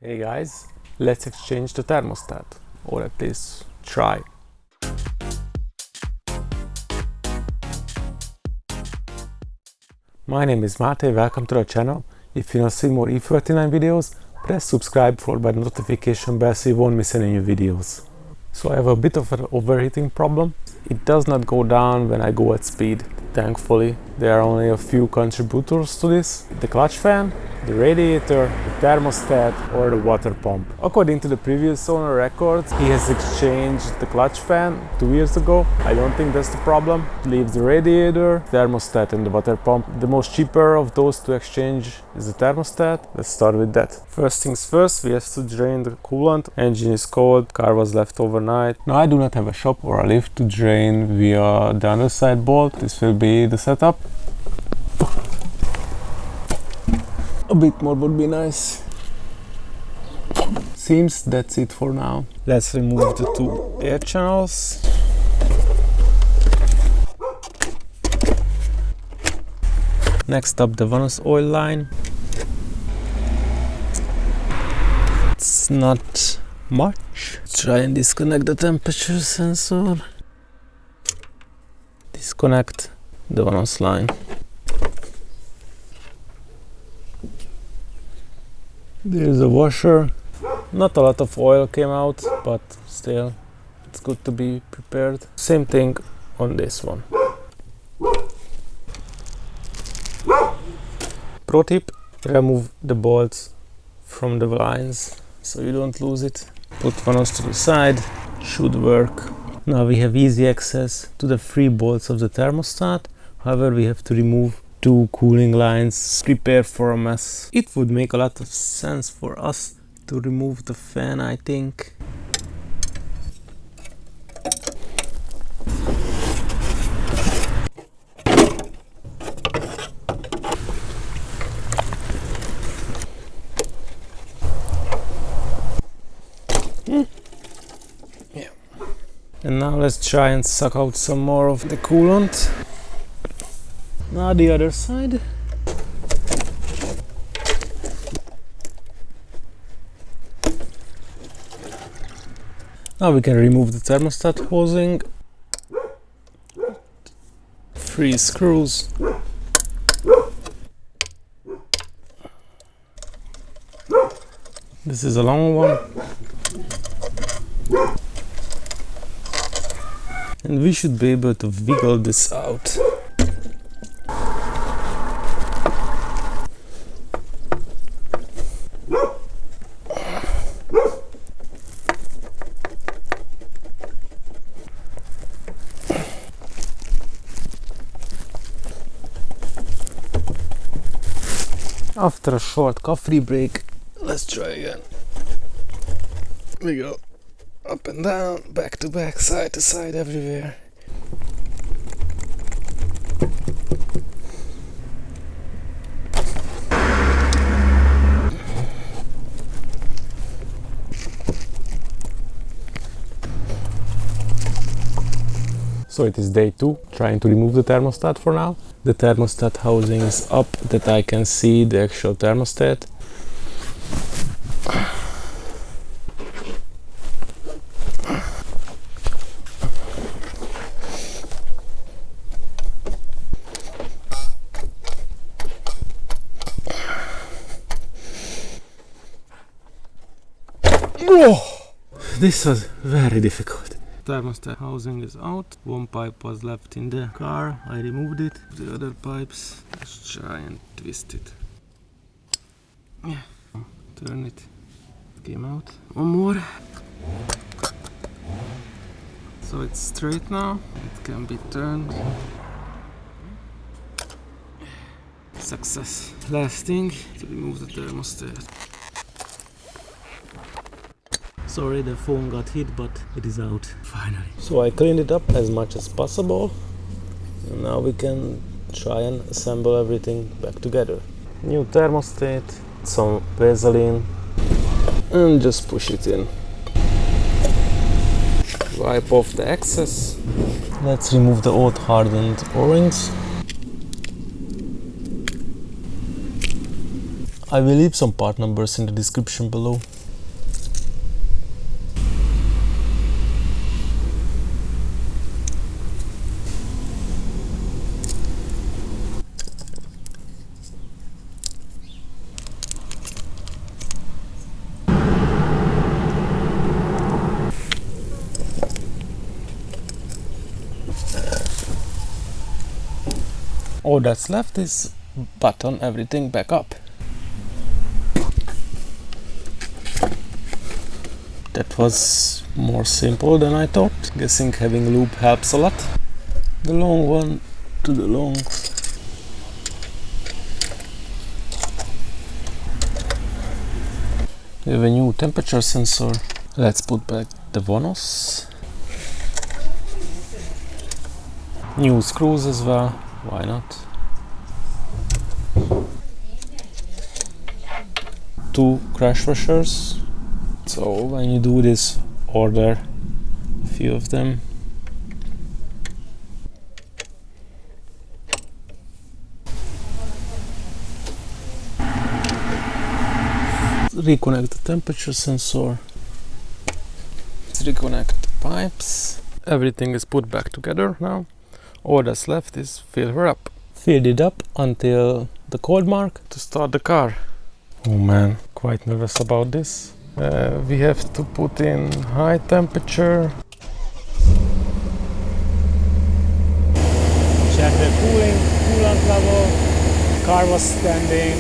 Hey guys, let's exchange the thermostat, or at least try. My name is Mate, welcome to the channel. If you want to see more E39 videos, press subscribe followed by the notification bell so you won't miss any new videos. So I have a bit of an overheating problem. It does not go down when I go at speed. Thankfully, there are only a few contributors to this: the clutch fan, the radiator, the thermostat, or the water pump. According to the previous owner records, he has exchanged the clutch fan 2 years ago. I don't think that's the problem. Leaves the radiator, thermostat, and the water pump. The most cheaper of those to exchange is the thermostat. Let's start with that. First things first, we have to drain the coolant. Engine is cold, car was left overnight. Now I do not have a shop or a lift to drain via the underside bolt. This will be the setup. A bit more would be nice. Seems that's it for now. Let's remove the two air channels. Next up, the vanos oil line. It's not much. Let's try and disconnect the temperature sensor. Disconnect the vanos line. There's a washer. Not a lot of oil came out, but still, it's good to be prepared. Same thing on this one. Pro tip: remove the bolts from the lines so you don't lose it. Put vanos to the side, should work. Now we have easy access to the 3 bolts of the thermostat. However, we have to remove 2 cooling lines. Prepare for a mess. It would make a lot of sense for us to remove the fan, I think. Yeah. And now let's try and suck out some more of the coolant. Now the other side. Now we can remove the thermostat housing. 3 screws. This is a long one. And we should be able to wiggle this out. After a short coffee break, let's try again. We go up and down, back to back, side to side, everywhere. So it is day 2, trying to remove the thermostat for now. The thermostat housing is up, that I can see the actual thermostat. Oh, this was very difficult. Thermostat housing is out. One pipe was left in the car. I removed it. The other pipes, let's try and twist it. Yeah, turn it. It came out. One more. So it's straight now. It can be turned. Success. Last thing, to remove the thermostat. Sorry, the phone got hit, but it is out, finally. So I cleaned it up as much as possible. And now we can try and assemble everything back together. New thermostat, some Vaseline, and just push it in. Wipe off the excess. Let's remove the old hardened O-rings. I will leave some part numbers in the description below. All that's left is button everything back up. That was more simple than I thought. Guessing having loop helps a lot. The long one to the long. We have a new temperature sensor. Let's put back the vanos. New screws as well, why not? 2 crash washers. So when you do this, order a few of them. Reconnect the temperature sensor. Let's reconnect the pipes. Everything is put back together now. All that's left is fill her up. Filled it up until the cold mark to start the car. Oh man, quite nervous about this. We have to put in high temperature. Check the coolant level. The car was standing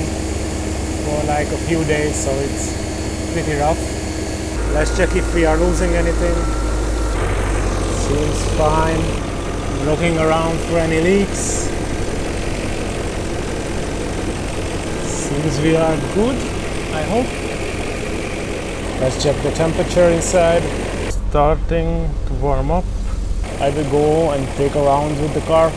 for like a few days, so it's pretty rough. Let's check if we are losing anything. Seems fine. Looking around for any leaks. Seems we are good, I hope. Let's check the temperature inside. Starting to warm up. I will go and take a round with the car.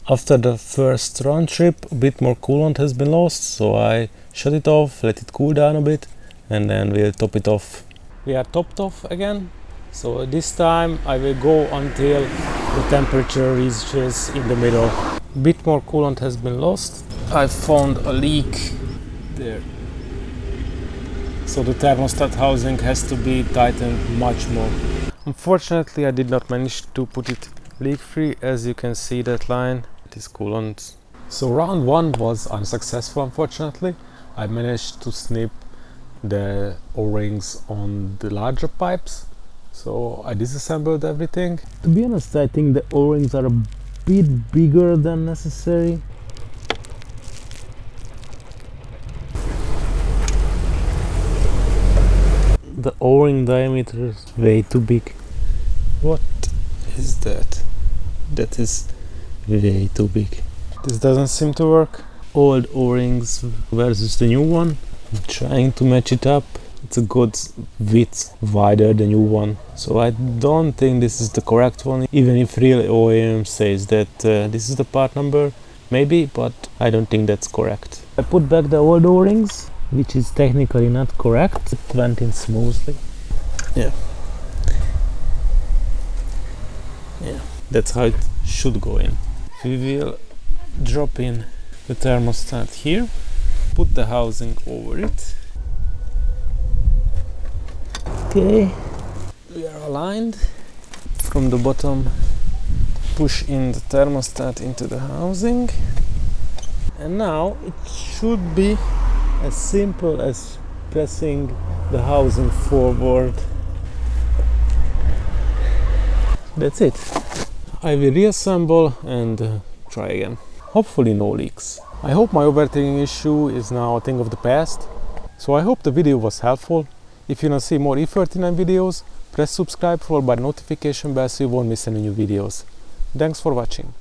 After the first round trip, a bit more coolant has been lost, so I shut it off, let it cool down a bit, and then we'll top it off. We are topped off again, so this time I will go until the temperature reaches in the middle. A bit more coolant has been lost. I found a leak there. So the thermostat housing has to be tightened much more. Unfortunately, I did not manage to put it leak-free. As you can see that line, it is coolant. So round 1 was unsuccessful, unfortunately. I managed to snip the O-rings on the larger pipes. So I disassembled everything. To be honest, I think the O-rings are a bit bigger than necessary. The O-ring diameter is way too big. What is that? That is way too big. This doesn't seem to work. Old O-rings versus the new one. I'm trying to match it up. It's a good width wider than the new one. So I don't think this is the correct one. Even if real OEM says that this is the part number, maybe, but I don't think that's correct. I put back the old O-rings, which is technically not correct. It went in smoothly. Yeah, that's how it should go in. We will drop in the thermostat here, put the housing over it. Okay, we are aligned. From the bottom, push in the thermostat into the housing, and now it should be as simple as pressing the housing forward. That's it. I will reassemble and try again. Hopefully no leaks. I hope my overheating issue is now a thing of the past. So I hope the video was helpful. If you want to see more E39 videos, press subscribe followed by the notification bell so you won't miss any new videos. Thanks for watching.